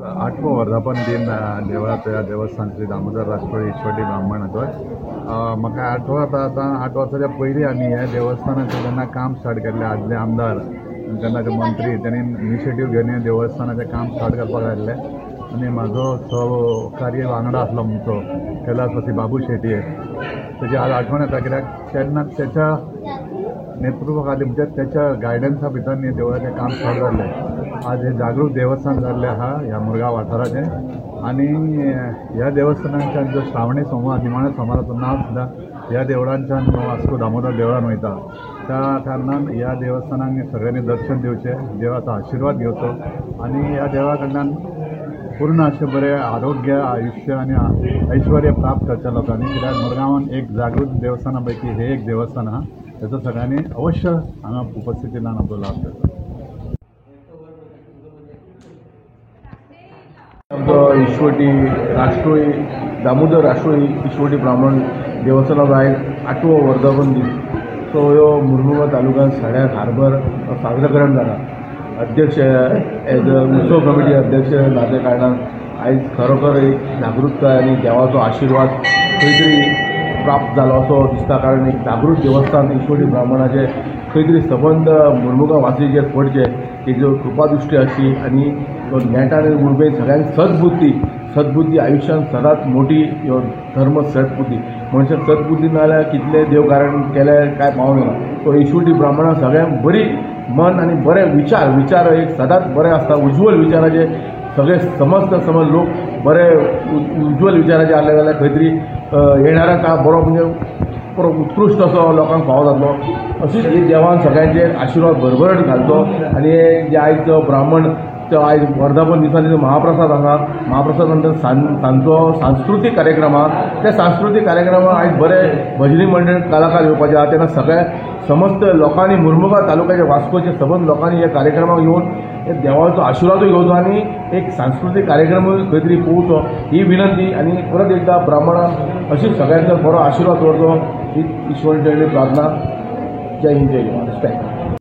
8वो वर्धापन दिन देवळाच्या देवस्थान श्री दामोदर राष्ट्रोळी इश्वटी ब्राह्मण हातूंत म्हाका आठवता आतां 8 वर्सांच्या पयलीं आमी ह्या देवस्थानाचें जेन्ना काम स्टार्ट केल्लें आदले आमदार तेन्नाचे मंत्री तेणी इनिशिएटीव घेवन हें देवस्थानाचें काम स्टार्ट करपाक लायिल्लें आनी म्हाजो सहकार्य वांगडा आसलो आमचो कैलासवासी बाबू शेटये तेजी आज आठवण येता कित्याक तेन्ना तेच्या नेतृत्वाखाली म्हणजे त्याच्या गायडन्सा भितर न्ही देवळाचें काम स्टार्ट जाल्लें। आज हे जागृत देवस्थान जाल्लें आहा ह्या मुरगांव वाठाराचें आनी ह्या देवस्थानाच्यान जो श्रावणी सोमवार निमाणे सोमाराचो नांव सुद्दां ह्या देवळांच्यान वास्को दामोदर देवळान वयता। त्या कारणान ह्या देवस्थानाक सगळ्यांनी दर्शन दिवचें, देवाचो आशिर्वाद घेवचो आनी ह्या देवा कडल्यान पूर्ण अशें बरें आरोग्य आयुष्य आनी ऐश्वर्य प्राप्त करच्या लोकांनी। कित्याक मुरगांवान एक जागृत देवस्थाना पैकी हे एक देवस्थान आहा त्याचा सगळ्यांनी अवश्य हांगा उपस्थिती लावन आपलो लाभ घेतलो। आमचो इश्वटी राष्ट्रोळी दामोदर राष्ट्रोळी इश्वटी ब्राह्मण देवस्थानाचो आयज 8वो वर्धापन दीस। सो ह्यो मुरमुगांव तालुक्यांत सड्याक हार्बर साजरेकरण जाता। अध्यक्ष एज अ उत्सव कमिटी अध्यक्ष जाल्या कारणान आयज खरोखर एक जागृतताय आनी देवाचो आशिर्वाद खंय तरी प्राप्त जालो असो दिसता। कारण एक जागृत देवस्थान इश्वटी ब्राह्मणाचे खंय तरी संबंध मुरमुगांव वासीचेर पडचे तेजो कृपादृश्टी आसची आनी नेटान आनी उर्बेन सगळ्यांक सद्बुद्धी आयुश्यांत सदांच मोठी ह्यो धर्म सद्बुद्धी मनशाक सद्बुद्धी ना जाल्यार कितले देव कारण केले काय पावना। तो इश्वटी ब्राह्मणाक सगळ्यांक बरी मन आनी बरे विचार एक सदांच बरे आसता। उज्वल विचाराचे सगळे समज लोक बरे उज्वल विचाराचे आसले जाल्यार खंय तरी येणारा काळ बरो म्हणजे बरो उत्कृश्ट असो लोकांक फावो जातलो। अशीच ही देवान सगळ्यांचेर आशिर्वाद भरभराट घालचो आनी हे जे आयज ब्राह्मण तो आयज वर्धापन दिसांनी महाप्रसाद आसा महाप्रसाद नंतर सांजचो सांस्कृतीक कार्यक्रम आहा। त्या सांस्कृतीक कार्यक्रमाक आयज बरे भजनी मंडळ कलाकार येवपाचे आहा। तेन्ना सगळ्या समस्त लोकांनी मुरमुगांव तालुक्याच्या वास्कोचे सबंद लोकांनी ह्या कार्यक्रमाक येवन हे देवाचो आशिर्वादूय घेवचो आनी एक सांस्कृतीक कार्यक्रमूय खंय तरी पळोवचो ही विनंती। आनी परत एकदा ब्राह्मणांक अशीच सगळ्यांचो बरो आशिर्वाद दवरचो ही ईश्वराचे प्रार्थना। जय हिंद जय महाराष्ट्र।